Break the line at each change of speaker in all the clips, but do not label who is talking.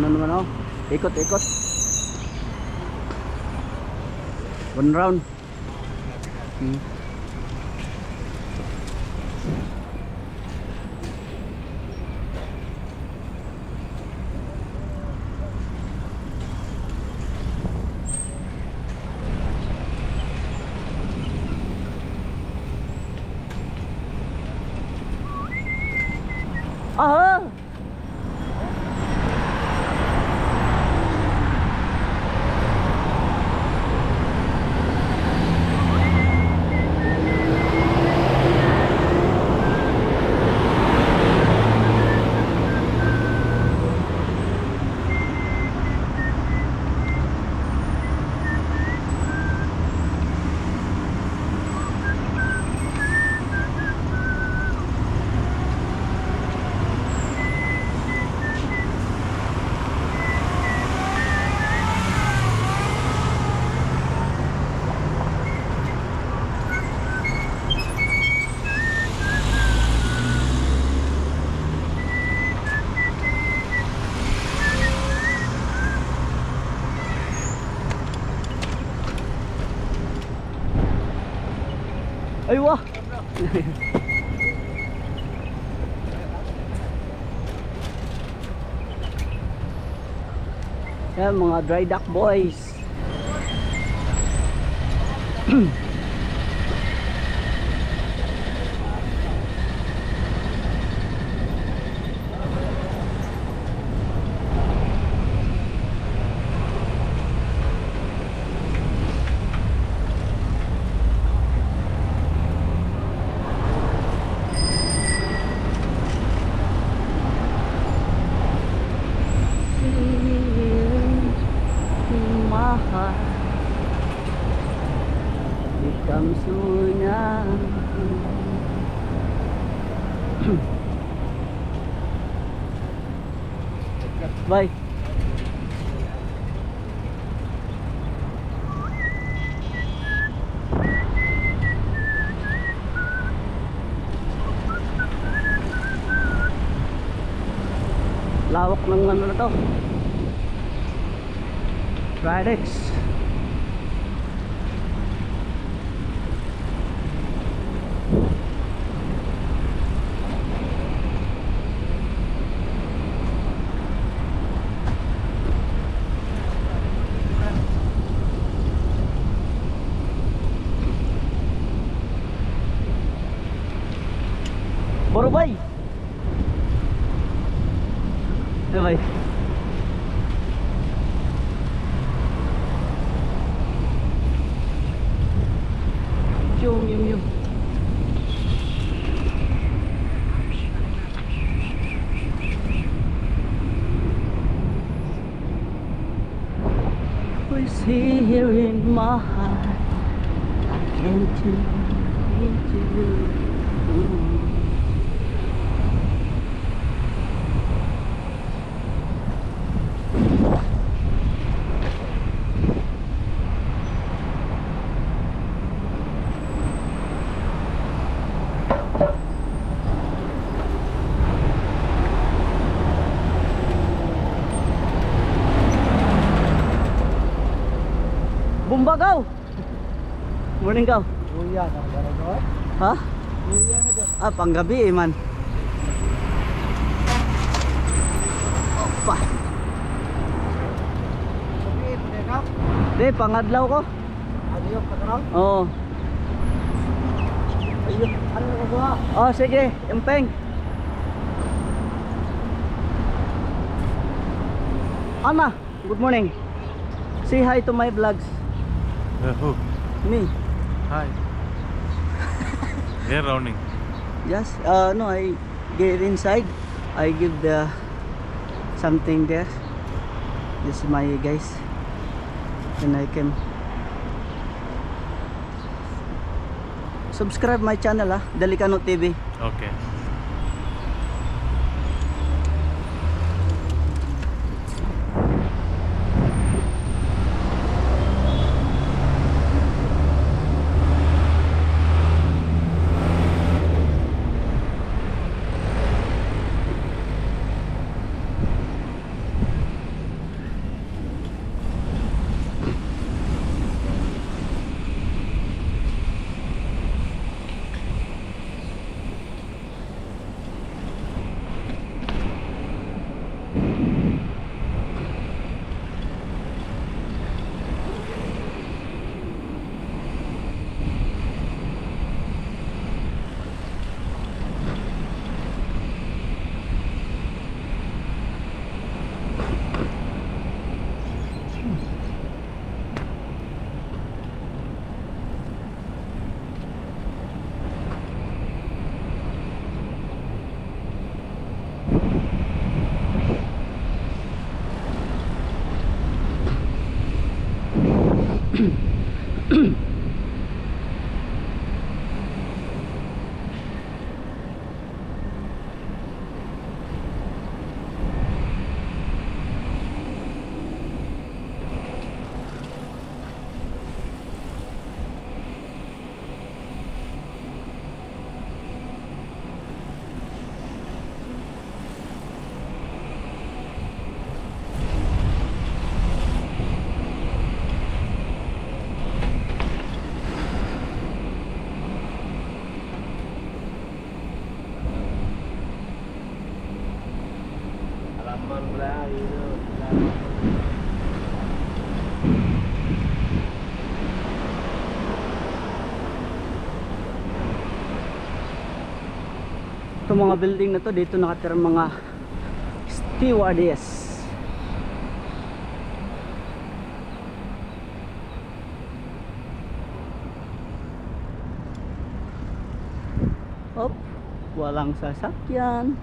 ano naman ako, ikot-ikot. One round. Ah! Ay wah. Yan mga dry dock boys. Come soon now. Bye. Lawak ng ano na to. Ridex. Borobay. Bye. Yung. We see here in my heart. I can't do it. Bumbagaw. Morning gaw.
Uyan ang gano'n.
Ha?
Uyan na doon.
Ah, panggabi man. Opa.
Okay, pwede ka?
Di, pangadlaw ko.
Ano yung pagkaraw?
Oo.
Ayun, ano ko ba?
Oh, sige, empeng. Anna, good morning. Say hi to my vlogs.
Who?
Me.
Hi. They're rounding.
Yes, no, I get inside. I give the something there. This is my guys. And I can subscribe my channel Delicano TV.
Okay.
Itong mga building na to, dito nakatira mga stewardess. Op, walang sasakyan.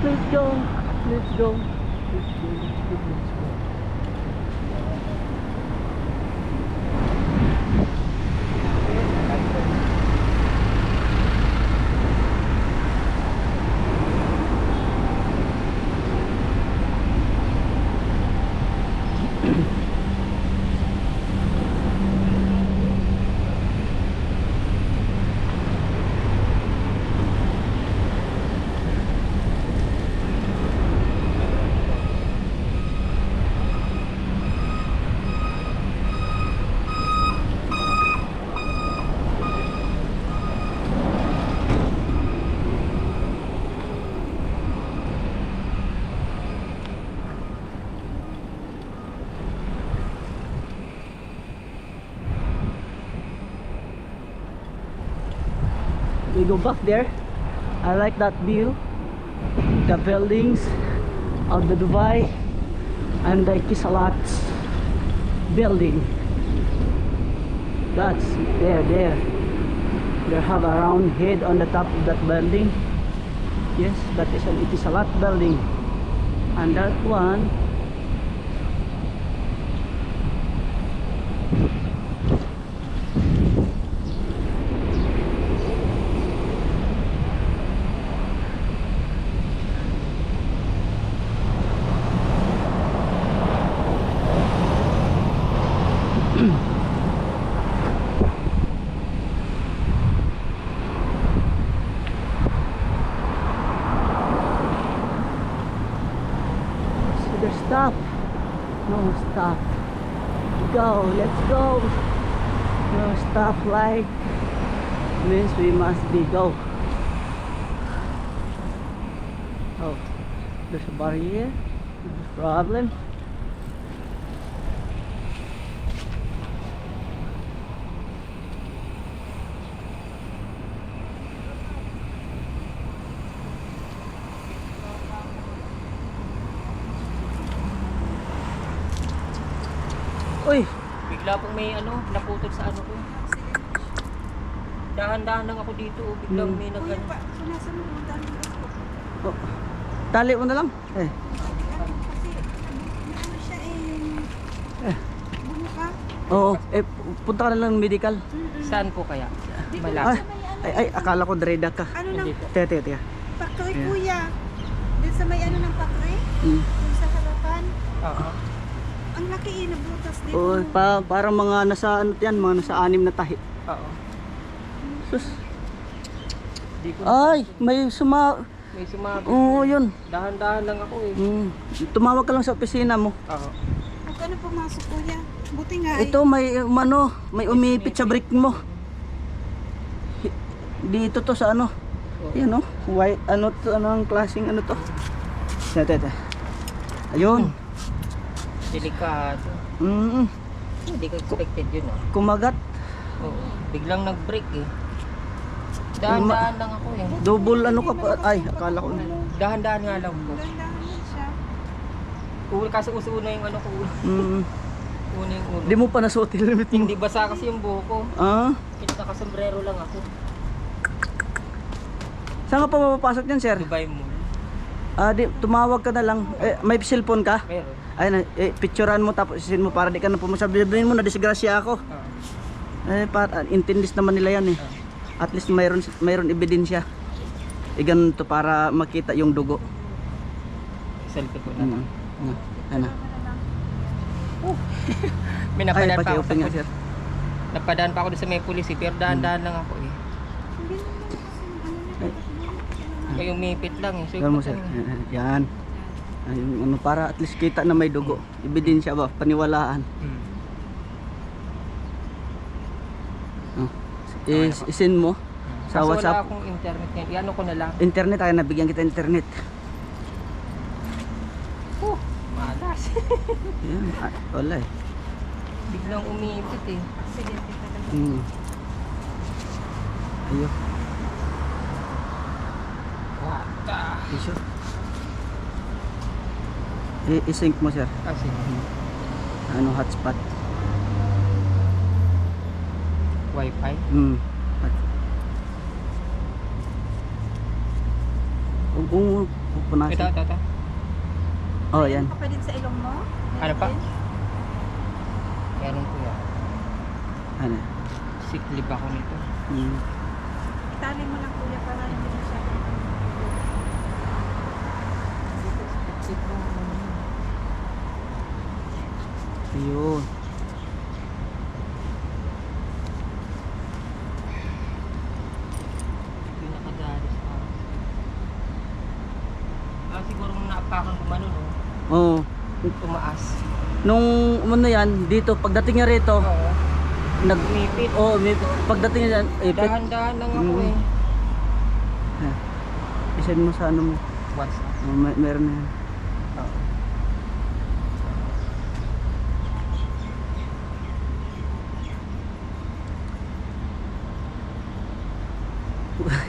Let's go. Let's go. Let's go. Let's go. we go back there. I like that view, the buildings of the Dubai and the Etisalat building. That's there. They have a round head on the top of that building. Yes, that is an Etisalat building. And that one, there's stop. No stop. Go, let's go. No stop light means we must be go. Oh, there's a barrier. No problem. Uy,
Bigla pong may naputol sa ano ko. Dahan-dahan lang ako dito. Biglang may
Kuya
nag-ano.
pa, sunasan mo ang dami ko.
oh, tali mo na lang.
Kasi ano siya bumuka.
Oo, punta ka na lang medical.
Saan po kaya?
Ay,
Malapit.
ay, akala ko dreda ka.
Ano nang
Hindi po.
Teka.
pakre
Yeah.
kuya? Doon sa may ano ng pakre?
Mm.
Doon sa harapan?
Oo.
Ang laki nabutas dito.
Oo, parang mga nasa ano yan, mga nasa 6 na tahi.
Oo.
Sus.
Di ko
Ay, may
may sumabi.
Oo, yun.
Dahan-dahan lang ako eh.
Tumawag ka lang sa opisina mo.
Oo.
Huwag ka na pumasok kuya. Buti nga
Ito may umipit sa brick mo. Dito to sa ano? Yan oh. White ano to, anong klaseng ano to? Tete. Ayun.
Delikado. Hindi ko expected yun
Kumagat.
Oo. Biglang nag-break eh. Dahan-dahan lang ako eh.
Double ano ka pa? Ay, akala ko.
Dahan-dahan nga lang po.
Dandahan din siya.
Kasi uso na yung ano ko. Una yung ulo.
Di mo pa nasuot yung helmet mo.
Hindi basa kasi yung buhok ko.
Ah?
Nakasombrero lang ako.
Saan ka pa mapapasok yan, sir?
Dubai Mall.
Tumawag ka na lang. May cellphone ka?
Meron.
Ay, picturean mo tapos isin mo para di ka na pumasabihin mo na disgrasya ako. Para intindis naman nila yan eh. At least mayroon ebidensya. Ganun to para makita yung dugo.
Selfie ko na.
Ano?
May
Ay,
napadaan pa ako sa
paki-open nga, sir.
Napadaan pa ako doon sa may pulis eh, pero dahan-dahan lang ako eh. May umipit lang eh. So,
Ganun mo, sir. Yan. Yung ano, para at least kita na may dugo. Ebidensya ba? Paniwalaan. Isin mo sa
Kaso
WhatsApp.
wala akong internet ngayon. Iano ko na lang.
Internet, ay nabigyan kita internet.
Malas.
Yan, wala eh.
Biglang umipit eh.
Aksidente talaga.
Ayo.
Wata.
Iso. I-sync mo, sir.
Kasi
Ano, hotspot.
wifi.
Kung pupunasin.
Ito.
Oh, yan.
Meron ka pa din sa ilong mo?
Ano pa?
Meron din?
Meron ko yan.
Ano?
Sick leave ako nito.
Itali mo lang kuya para hindi mo siya.
Ayun.
Pinakadalis pa. Siguro nung naapakan ko man no?
Oh.
Tumaas.
Nung umano yan, dito, pagdating niya rito,
Oo.
umipit. Oh, umipit. Pagdating niya dyan, ipit.
Dahan-dahan lang ako eh.
Isend mo sa ano mo.
WhatsApp.
Oh, meron na yan.
Oo.
Ah.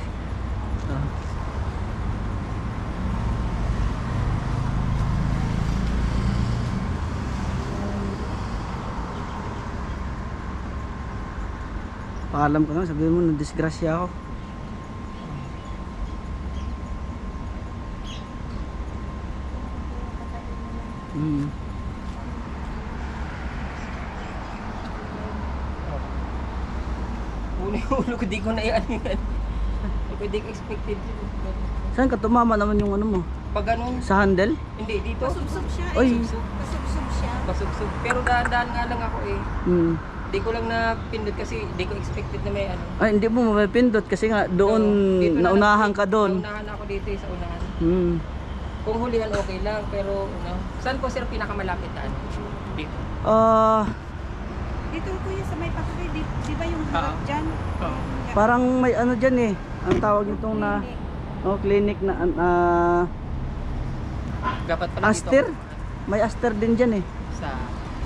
Paalam ko na, sabihin mo, nadisgrasya ako. Hmm.
Ulo ko, di ko na yan. Hindi ko expected yun.
Saan ka tumama naman yung ano mo?
Pag ganun,
Sa handle?
hindi, dito.
Pasubsob siya
Oy.
eh. Pasubsob siya.
Pasubsob. Pero dahan-dahan nga lang ako eh.
Hmm.
Hindi ko lang napindot kasi hindi ko expected na may ano.
Ay, hindi mo mapipindot kasi nga doon
Dito na
naunahan
lang-
ka doon.
Naunahan ako dito eh, sa unahan.
Hmm.
Kung hulihan okay lang, pero ano, saan po sir pinakamalapit na ano? Dito.
Ah,
Dito kuya sa may pakri, di ba yung harap
Oo.
dyan?
Oo.
parang may ano diyan eh. Ang tawag nitong na clinic na
Dapat pala
Aster?
dito.
May Aster din diyan eh.
Sa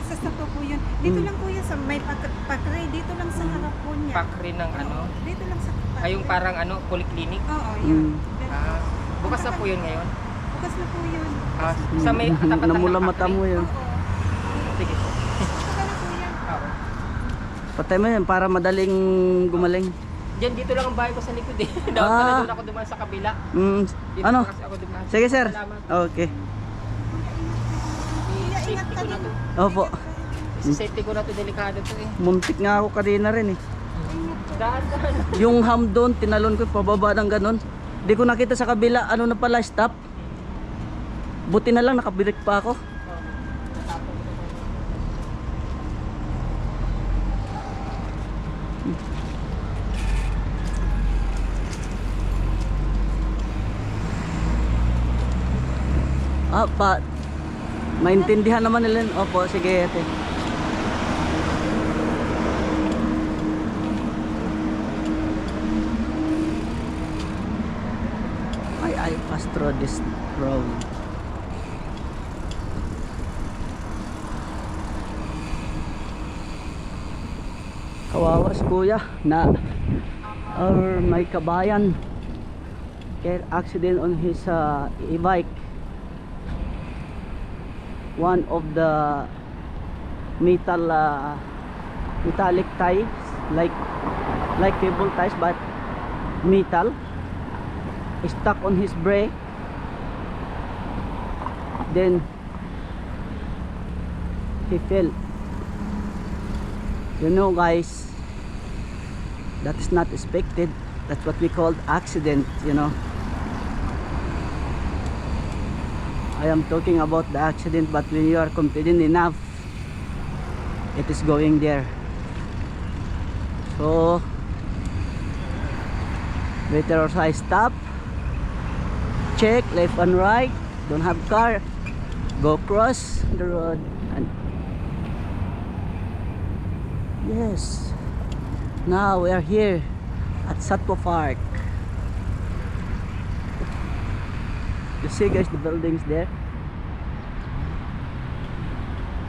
Isa sa to po yun. Dito
Hmm.
lang kuya sa may pakri, dito lang sa harap po niya.
pakri ng ano.
Dito lang sa pakri.
Ay yung parang ano, polyclinic.
Oo, yun.
Hmm.
Bukas na po yun ngayon.
Bukas na po yun.
Sa may tapat ng
Namula
pakri.
mata mo yun.
Oo.
Sige po.
Saka na kuya.
Oo.
Patay mo yan para madaling gumaling.
Diyan dito lang ang bahay ko sa likod eh. Dapat pala
Ah.
doon ako dumaan sa kabila.
Mm,
Dito
ano?
pa kasi ako dumaan.
Sige sir.
Salamat.
Okay.
Kuya, ingat
I-safety
ka
ko na
din.
to.
Opo.
I-safety ko na to, delikado to eh.
Muntik nga ako kanina rin eh.
Daan-daan.
Yung ham doon, tinalon ko pababa ng ganun. Di ko nakita sa kabila, ano na pala, stop. Buti na lang, nakabirik pa ako. Maintindihan naman nila. Opo, sige ate. I passed through this road. Kawawa si kuya na or may kabayan get accident on his e-bike. One of the metallic ties, like cable ties, but metal, stuck on his brake. Then he fell. You know guys, that is not expected. That's what we call accident, you know. I am talking about the accident, but when you are confident enough, it is going there. So better also I stop, check left and right, don't have car, go cross the road. And yes, now we are here at Satwa Park. You see guys, the buildings there.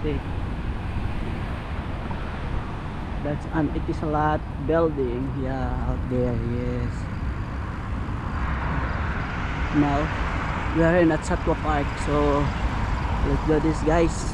See, that's an Etisalat building. Yeah, out there. Yes. Now we are in at Satwa Park, so let's do this guys.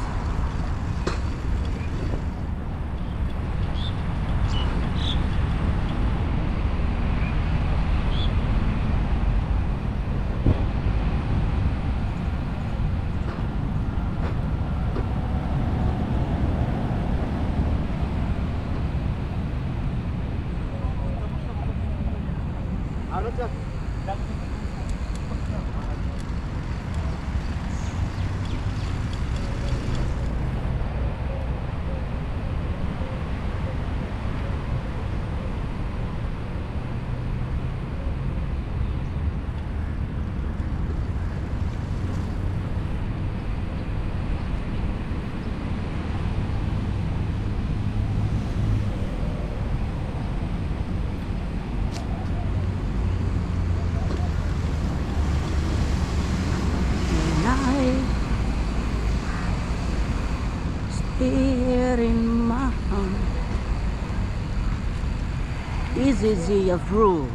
Here in my home, easy of rule.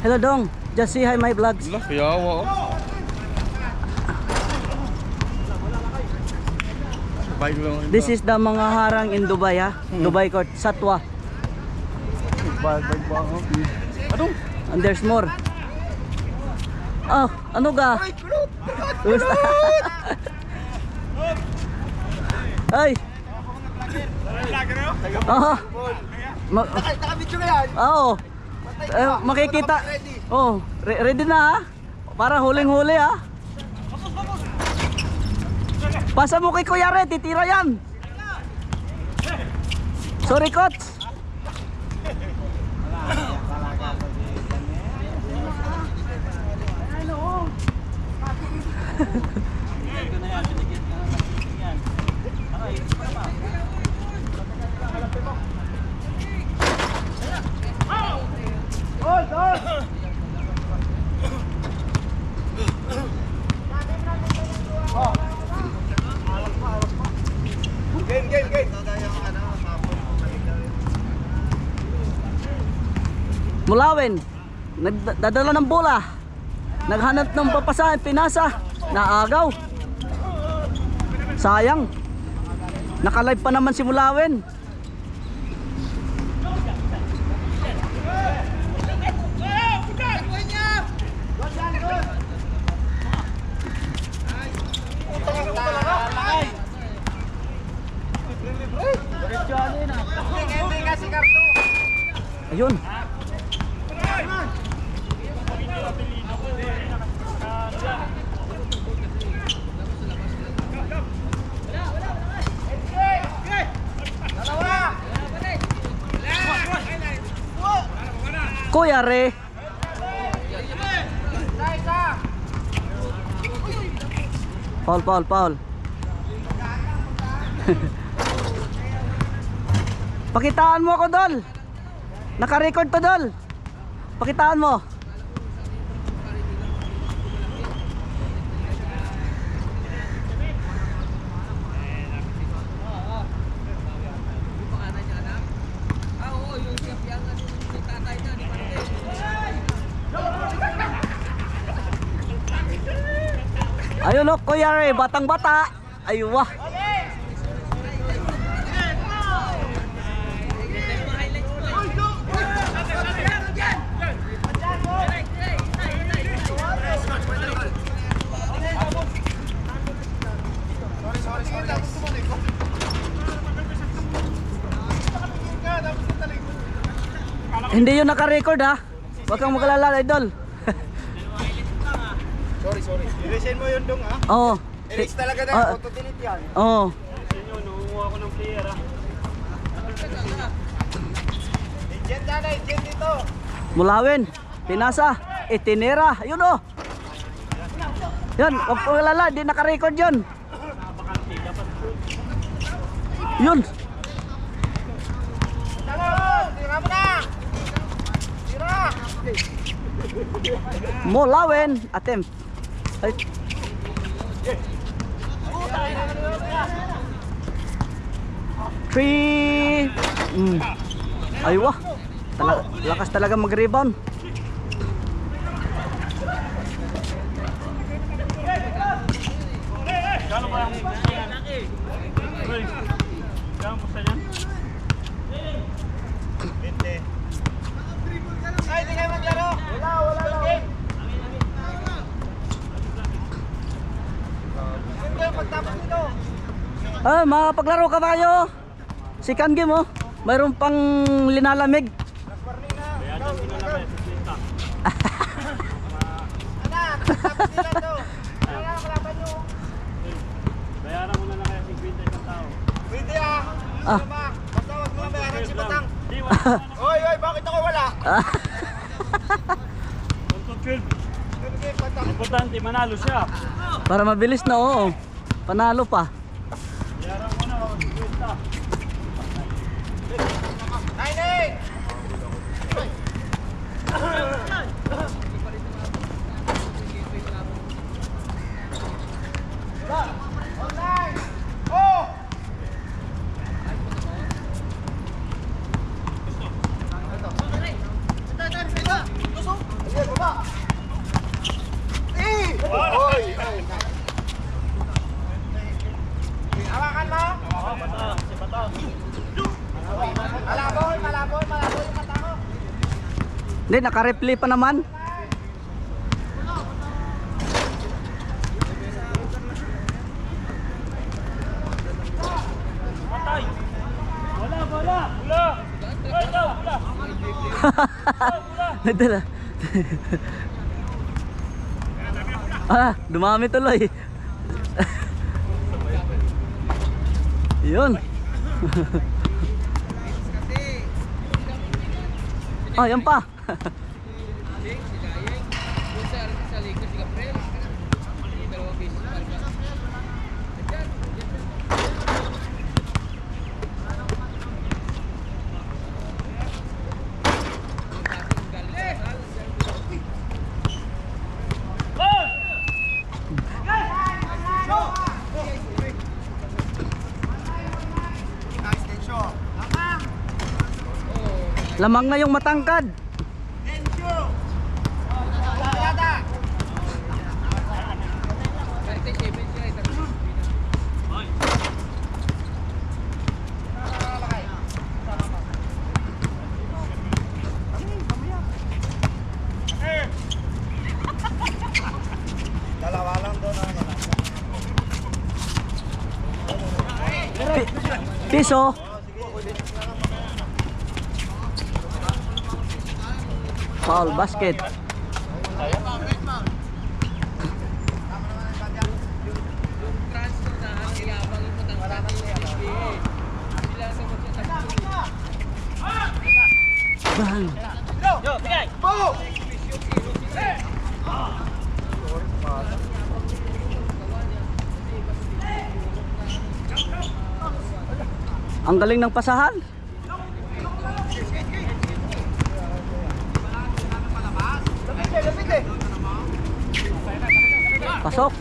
Hello Dong, just say hi my vlogs.
Lah, yawa. Baik lang.
This is the mga harang in Dubai ha. Dubai Court, Satwa.
Baik ba? Ano?
And there's more. Oh, ano ga? Gusto. Ay. Oh.
Nakabidyo ka yan.
Oo. Makikita. Oh, ready na ha? Para huling-huli ha. Pasa mo kay Kuya Red, titira yan. Sorry coach.
Game.
Mulawin. Nagdadala ng bola. Naghanap ng papasahan, pinasa. Naagaw. Sayang. Naka-live pa naman si Mulawin. Ayun. Kuya Re. Paul. Pakitaan mo ako, Dol. Naka-record to, Dol. Pakitaan mo. Ayun o, Kuya Ray, batang-bata. Aywa. Hindi yun naka-record ha. Huwag kang magalala, idol.
Sorry. I-resign mo yun dong, ha?
Oo.
I-resign talaga na. Auto-delete yan.
Oo.
Agent dito.
Mulawin. Pinasa. Itinera. Ayun o. Yan. Huwag kang magalala. Hindi naka-record yun. Yun.
Tira mo na! Tira!
Mulawin. Attempt. Ay. Three. Aywa. Lakas talaga mag-rebound.
Ay, di kayo maglaro! Wala lang. Siyempre, pagtapos nito.
Ah, makapaglaro ka tayo. Second game oh. Mayroon pang linalamig.
Pwede ah.
Ah.
Basta wag mo na bayaran si Batang. Oy, bakit ako wala?
Importante, manalo siya.
Para mabilis na oo. Panalo pa.
Nine! Online! Oh!
Hindi, naka-replay pa naman. Nadala. Dumami tuloy. Yun. Yan pa. Lamang na yung matangkad.
Dalawa lang doon.
Piso. Foul basket. Bang. Ang galing ng pasahan. Pasok.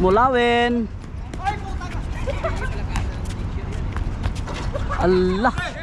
Mulawin. Allah.